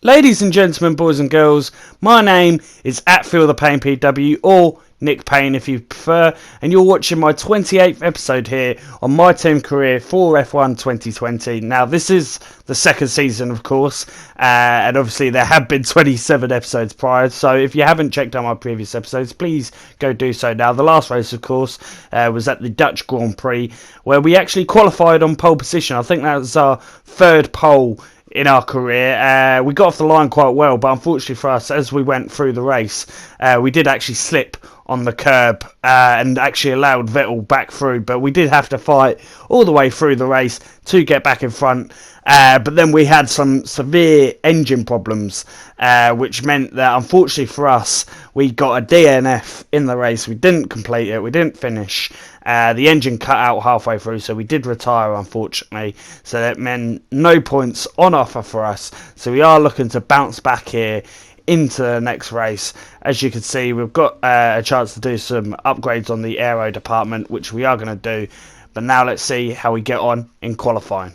Ladies and gentlemen, boys and girls, my name is at FeelThePaynePW, or Nick Payne if you prefer, and you're watching my 28th episode here on my team career for F1 2020. Now, this is the second season, of course, and obviously there have been 27 episodes prior, so if you haven't checked out my previous episodes, please go do so now. The last race, of course, was at the Dutch Grand Prix, where we actually qualified on pole position. I think that was our third pole in our career. We got off the line quite well, but unfortunately for us, as we went through the race, we did actually slip on the curb and actually allowed Vettel back through, but we did have to fight all the way through the race to get back in front. But then we had some severe engine problems, which meant that unfortunately for us, we got a DNF in the race. We didn't complete it, we didn't finish. The engine cut out halfway through, so we did retire, unfortunately. So that meant no points on offer for us. So we are looking to bounce back here into the next race. As you can see, we've got a chance to do some upgrades on the aero department, which we are going to do. But now let's see how we get on in qualifying.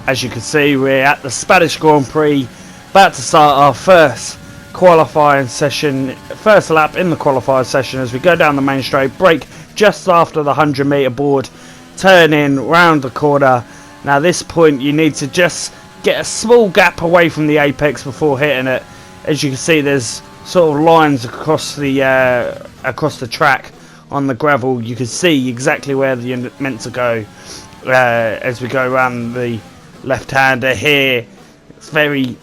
As you can see, we're at the Spanish Grand Prix, about to start our first qualifying session, first lap in the qualifying session as we go down the main straight, brake just after the 100-metre board, turn in, round the corner. Now this point you need to just get a small gap away from the apex before hitting it. As you can see, there's sort of lines across the track on the gravel. You can see exactly where you're meant to go as we go around the left-hander here. It's very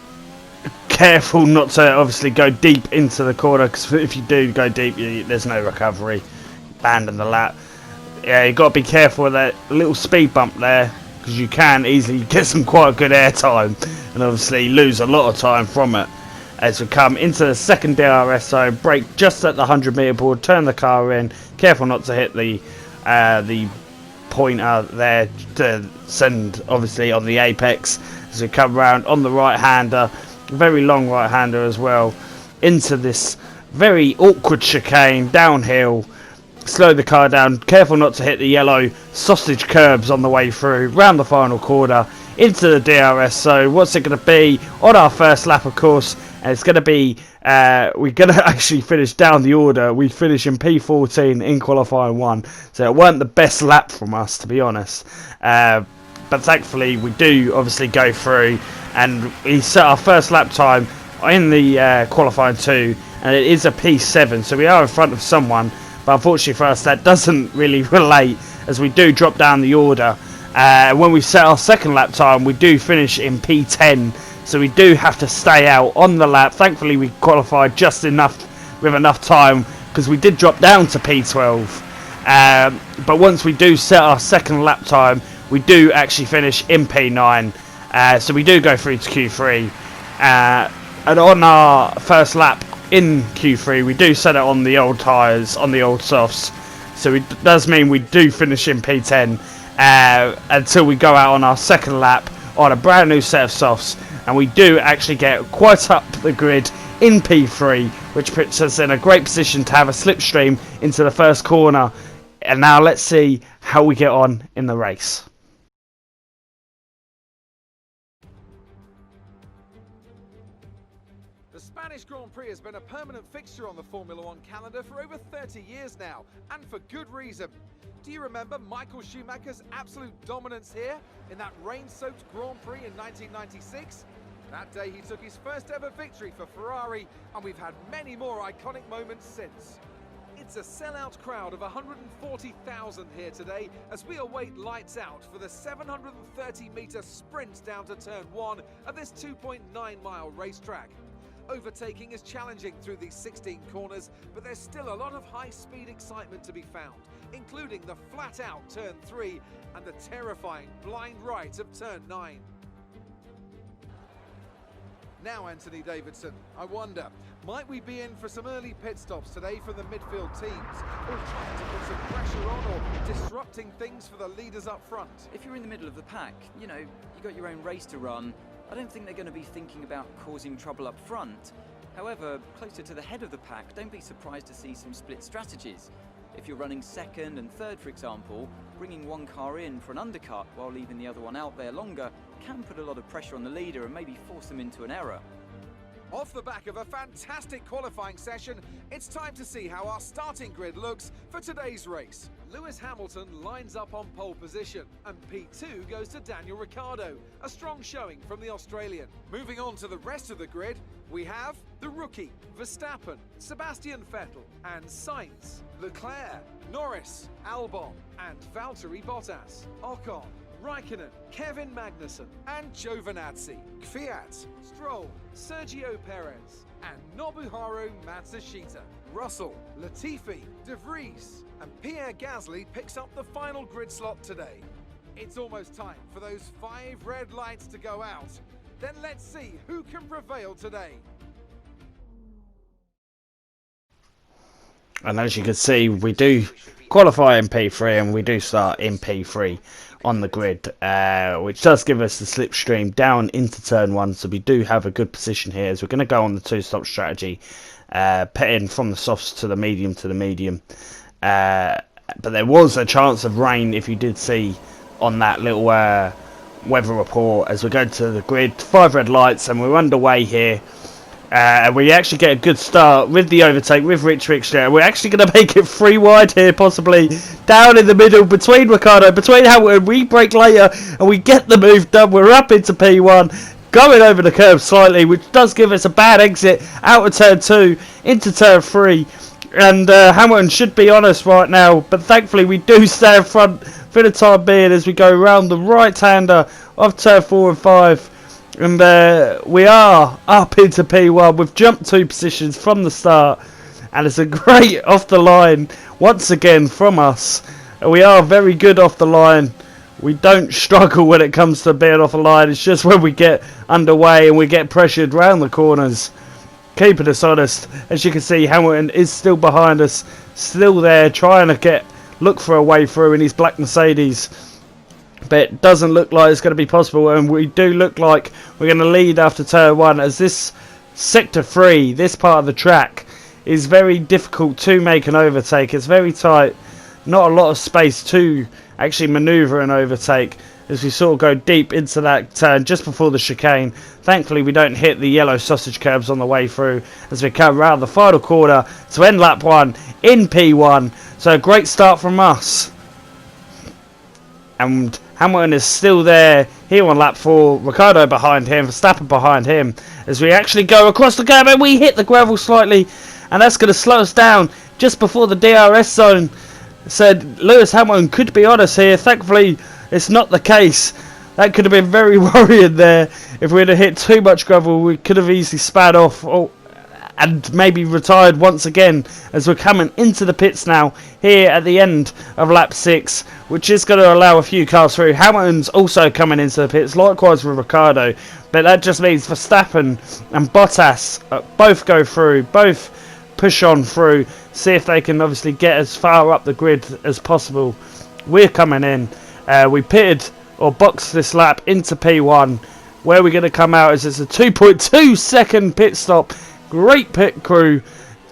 careful not to obviously go deep into the corner, because if you do go deep, there's no recovery. Abandon the lap. Yeah, you've got to be careful with that little speed bump there, because you can easily get some quite good air time and obviously lose a lot of time from it. As we come into the second DRS zone, brake just at the 100-metre board, turn the car in, careful not to hit the pointer there to send obviously on the apex. As we come round on the right-hander, very long right-hander as well, into this very awkward chicane downhill. Slow the car down, careful not to hit the yellow sausage curbs on the way through, round the final corner into the DRS. So what's it going to be on our first lap, of course? And it's going to be we're going to actually finish down the order. We finish in P14 in qualifying 1, so it weren't the best lap from us, to be honest, but thankfully we do obviously go through, and we set our first lap time in the qualifying 2, and it is a P7, so we are in front of someone. But unfortunately for us, that doesn't really relate, as we do drop down the order. When we set our second lap time, we do finish in P10, so we do have to stay out on the lap. Thankfully, we qualified just enough, with enough time, because we did drop down to P12. But once we do set our second lap time, we do actually finish in P9. So we do go through to Q3. And on our first lap in Q3, we do set it on the old tyres, on the old softs. So it does mean we do finish in P10 until we go out on our second lap on a brand new set of softs. And we do actually get quite up the grid in P3, which puts us in a great position to have a slipstream into the first corner. And now let's see how we get on in the race. The Spanish Grand Prix has been a permanent fixture on the Formula One calendar for over 30 years now, and for good reason. Do you remember Michael Schumacher's absolute dominance here in that rain-soaked Grand Prix in 1996? That day he took his first ever victory for Ferrari, and we've had many more iconic moments since. It's a sellout crowd of 140,000 here today as we await lights out for the 730-metre sprint down to turn 1 of this 2.9-mile racetrack. Overtaking is challenging through these 16 corners, but there's still a lot of high-speed excitement to be found, including the flat-out turn 3 and the terrifying blind right of turn 9. Now, Anthony Davidson, I wonder, might we be in for some early pit stops today from the midfield teams, all trying to put some pressure on or disrupting things for the leaders up front? If you're in the middle of the pack, you know, you got your own race to run. I don't think they're going to be thinking about causing trouble up front. However, closer to the head of the pack, don't be surprised to see some split strategies. If you're running second and third, for example, bringing one car in for an undercut while leaving the other one out there longer can put a lot of pressure on the leader and maybe force them into an error. Off the back of a fantastic qualifying session, it's time to see how our starting grid looks for today's race. Lewis Hamilton lines up on pole position, and P2 goes to Daniel Ricciardo, a strong showing from the Australian. Moving on to the rest of the grid, we have the rookie, Verstappen, Sebastian Vettel, and Sainz, Leclerc, Norris, Albon, and Valtteri Bottas, Ocon, Raikkonen, Kevin Magnussen, and Giovinazzi, Kvyat, Stroll, Sergio Perez, and Nobuharu Matsushita. Russell, Latifi, De Vries, and Pierre Gasly picks up the final grid slot today. It's almost time for those 5 red lights to go out. Then let's see who can prevail today. And as you can see, we do qualify in P3 and we do start in P3 on the grid, which does give us the slipstream down into turn 1, so we do have a good position here as we're going to go on the 2-stop strategy, pitting from the softs to the medium but there was a chance of rain, if you did see on that little weather report. As we go to the grid, 5 red lights and we're underway here. We actually get a good start with the overtake with Rich there. We're actually going to make it 3 wide here, possibly down in the middle between Ricciardo, between Hamilton. We break later and we get the move done. We're up into P1, going over the curve slightly, which does give us a bad exit out of turn 2 into turn 3. And Hamilton should be on us right now, but thankfully we do stay in front for the time being as we go around the right-hander of turn 4 and 5. And we are up into P1. We've jumped 2 positions from the start. And it's a great off the line once again from us. We are very good off the line. We don't struggle when it comes to being off the line. It's just when we get underway and we get pressured round the corners. Keeping us honest. As you can see, Hamilton is still behind us. Still there trying to look for a way through in his black Mercedes. But it doesn't look like it's going to be possible, and we do look like we're going to lead after turn 1, as this sector 3, this part of the track, is very difficult to make an overtake. It's very tight, not a lot of space to actually manoeuvre and overtake as we sort of go deep into that turn just before the chicane. Thankfully we don't hit the yellow sausage curbs on the way through as we come around the final quarter to end lap 1 in P1. So a great start from us. And Hamilton is still there here on lap 4. Ricciardo behind him, Verstappen behind him. As we actually go across the curb and we hit the gravel slightly. And that's going to slow us down just before the DRS zone. Said Lewis Hamilton could be on us here. Thankfully, it's not the case. That could have been very worrying there. If we'd have hit too much gravel, we could have easily spat off. And maybe retired once again as we're coming into the pits now here at the end of lap 6, which is going to allow a few cars through. Hamilton's also coming into the pits, likewise with Ricciardo, but that just means Verstappen and Bottas both go through, both push on through, see if they can obviously get as far up the grid as possible. We're coming in, we pitted or boxed this lap into P1. Where we're going to come out is it's a 2.2 second pit stop. Great pit crew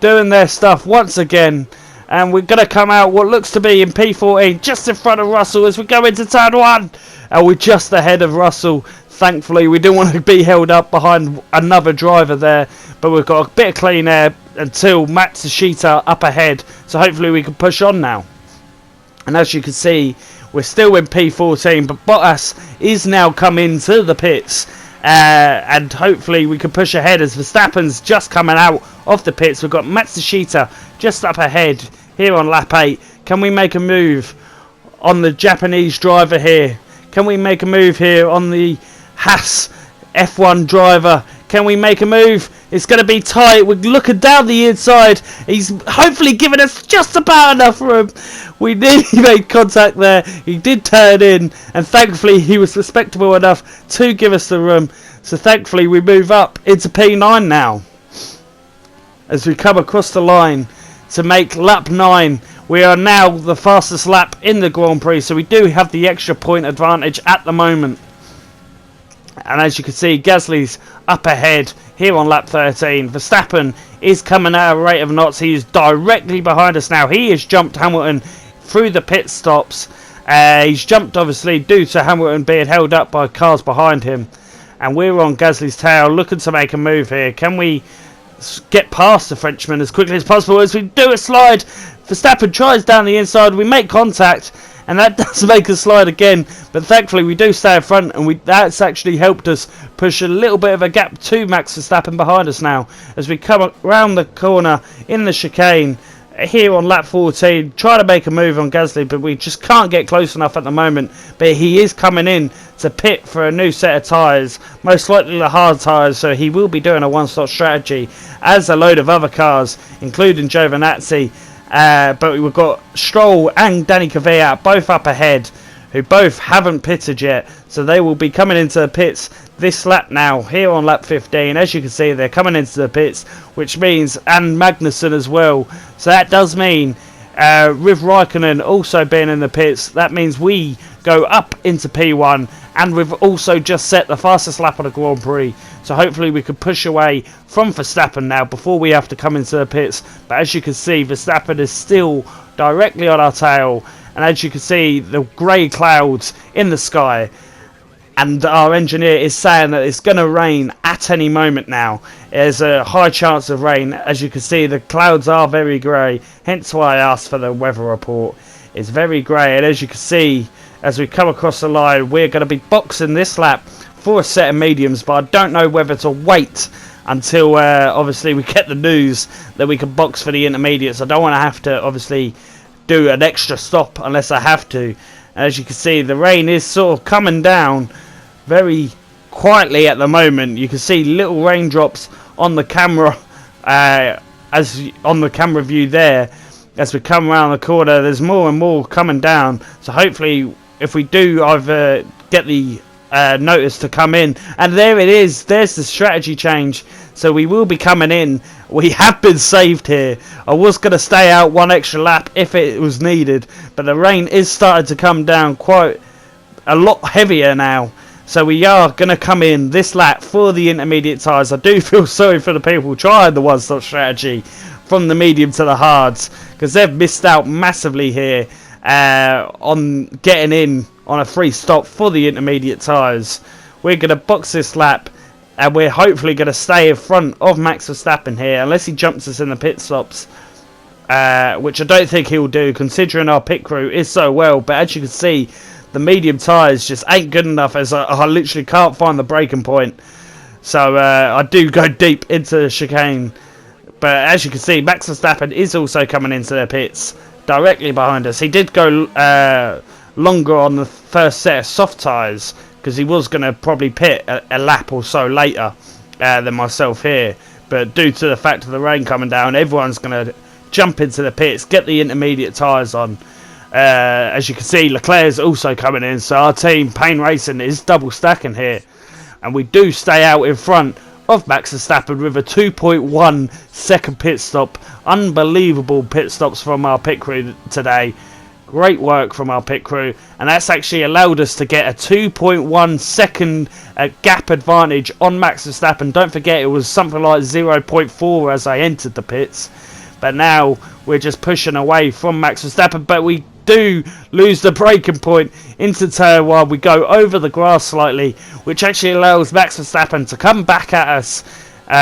doing their stuff once again, and we're going to come out what looks to be in P14 just in front of Russell as we go into turn 1, and we're just ahead of Russell. Thankfully we didn't want to be held up behind another driver there, but we've got a bit of clean air until Matsushita up ahead, so hopefully we can push on now. And as you can see, we're still in P14, but Bottas is now come into the pits. And hopefully we can push ahead as Verstappen's just coming out of the pits. We've got Matsushita just up ahead here on lap 8. Can we make a move on the Japanese driver here? Can we make a move here on the Haas F1 driver? Can we make a move? It's going to be tight. We're looking down the inside. He's hopefully given us just about enough room. We nearly made contact there. He did turn in, and thankfully he was respectable enough to give us the room. So thankfully we move up into P9 now. As we come across the line to make lap 9. We are now the fastest lap in the Grand Prix, so we do have the extra point advantage at the moment. And as you can see, Gasly's up ahead here on lap 13. Verstappen is coming at a rate of knots. He is directly behind us now. He has jumped Hamilton through the pit stops. He's jumped obviously due to Hamilton being held up by cars behind him. And we're on Gasly's tail looking to make a move here. Can we get past the Frenchman as quickly as possible as we do a slide? Verstappen tries down the inside. We make contact. And that does make a slide again, but thankfully we do stay in front, and that's actually helped us push a little bit of a gap to Max Verstappen behind us now. As we come around the corner in the chicane here on lap 14, try to make a move on Gasly, but we just can't get close enough at the moment. But he is coming in to pit for a new set of tyres, most likely the hard tyres, so he will be doing a one-stop strategy, as a load of other cars, including Giovinazzi. But we've got Stroll and Danny Kvyat both up ahead, who both haven't pitted yet, so they will be coming into the pits this lap now, here on lap 15. As you can see, they're coming into the pits, which means, and Magnussen as well, so that does mean with Raikkonen also being in the pits, that means we go up into P1, and we've also just set the fastest lap of the Grand Prix. So hopefully we can push away from Verstappen now before we have to come into the pits. But as you can see, Verstappen is still directly on our tail. And as you can see, the grey clouds in the sky. And our engineer is saying that it's going to rain at any moment now. There's a high chance of rain. As you can see, the clouds are very grey. Hence why I asked for the weather report. It's very grey. And as you can see, as we come across the line, we're going to be boxing this lap for a set of mediums, but I don't know whether to wait until obviously we get the news that we can box for the intermediates. I don't want to have to obviously do an extra stop unless I have to. As you can see, the rain is sort of coming down very quietly at the moment. You can see little raindrops on the camera, as on the camera view there. As we come around the corner, there's more and more coming down. So hopefully, if we do either get the notice to come in, and there it is, there's the strategy change, so we will be coming in. We have been saved here. I was going to stay out one extra lap if it was needed, but the rain is starting to come down quite a lot heavier now, so we are going to come in this lap for the intermediate tyres. I do feel sorry for the people trying the one-stop strategy from the medium to the hards, because they've missed out massively here on getting in on a free stop for the intermediate tyres. We're going to box this lap, and we're hopefully going to stay in front of Max Verstappen here, unless he jumps us in the pit stops, which I don't think he'll do, considering our pit crew is so well. But as you can see, the medium tyres just ain't good enough, as I literally can't find the braking point. So I do go deep into the chicane. But as you can see, Max Verstappen is also coming into the pits directly behind us. He did go longer on the first set of soft tyres, because he was going to probably pit a lap or so later than myself here. But due to the fact of the rain coming down, everyone's going to jump into the pits, get the intermediate tyres on. As you can see, Leclerc's also coming in, so our team, Payne Racing, is double stacking here. And we do stay out in front of Max Verstappen with a 2.1 second pit stop. Unbelievable pit stops from our pit crew today. Great work from our pit crew, and that's actually allowed us to get a 2.1 second gap advantage on Max Verstappen. Don't forget, it was something like 0.4 as I entered the pits, but now we're just pushing away from Max Verstappen. But we do lose the braking point into turn 1. We go over the grass slightly, which actually allows Max Verstappen to come back at us,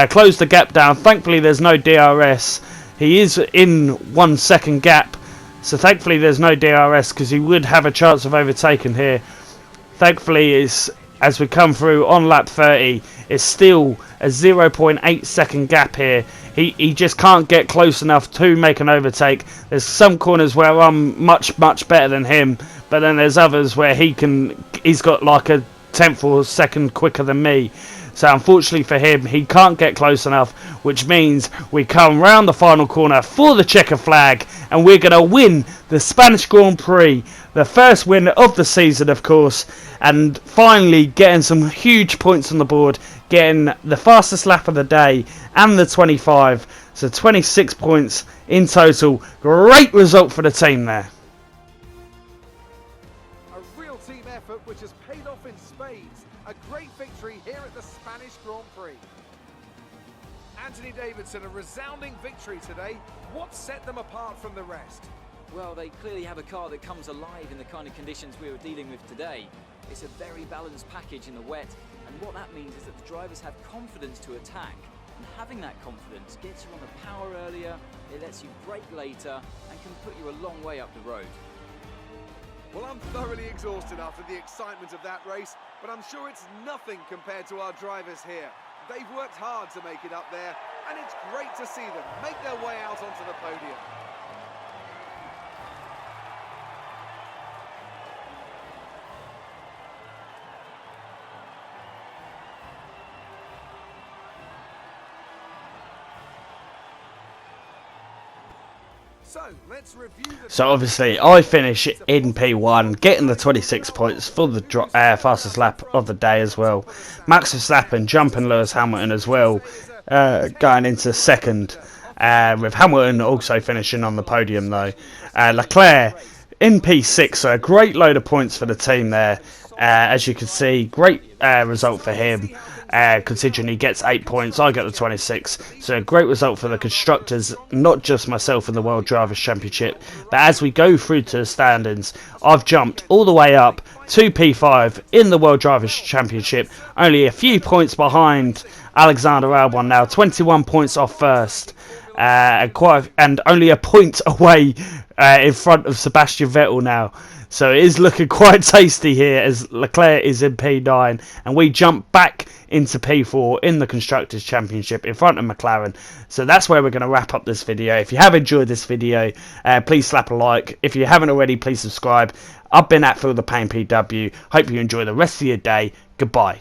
close the gap down. Thankfully there's no DRS. He is in 1 second gap, so thankfully there's no DRS, because he would have a chance of overtaking here. Thankfully, as we come through on lap 30, it's still a 0.8 second gap here. He just can't get close enough to make an overtake. There's some corners where I'm much better than him, but then there's others where he's got like a tenth or second quicker than me. So unfortunately for him, he can't get close enough, which means we come round the final corner for the checker flag, and we're going to win the Spanish Grand Prix, the first win of the season, of course, and finally getting some huge points on the board, getting the fastest lap of the day and the 25, so 26 points in total. Great result for the team there. A real team effort which has paid off in spades. A great victory here at the Spanish Grand Prix. Anthony Davidson, a resounding victory today. What set them apart from the rest? Well, they clearly have a car that comes alive in the kind of conditions we were dealing with today. It's a very balanced package in the wet, and what that means is that the drivers have confidence to attack. And having that confidence gets you on the power earlier, it lets you brake later, and can put you a long way up the road. Well, I'm thoroughly exhausted after the excitement of that race, but I'm sure it's nothing compared to our drivers here. They've worked hard to make it up there, and it's great to see them make their way out onto the podium. So, let's review the... So obviously I finish in P1, getting the 26 points for the fastest lap of the day as well. Max Verstappen jumping Lewis Hamilton as well, going into second, with Hamilton also finishing on the podium though. Leclerc in P6, so a great load of points for the team there. As you can see, great result for him. Considering he gets 8 points, I get the 26. So a great result for the constructors, not just myself in the World Drivers' Championship. But as we go through to the standings, I've jumped all the way up to P5 in the World Drivers' Championship. Only a few points behind Alexander Albon now, 21 points off first. And only a point away in front of Sebastian Vettel now. So it is looking quite tasty here as Leclerc is in P9 and we jump back into P4 in the Constructors' Championship in front of McLaren. So that's where we're going to wrap up this video. If you have enjoyed this video, please slap a like. If you haven't already, please subscribe. I've been at FeelThePaynePW. Hope you enjoy the rest of your day. Goodbye.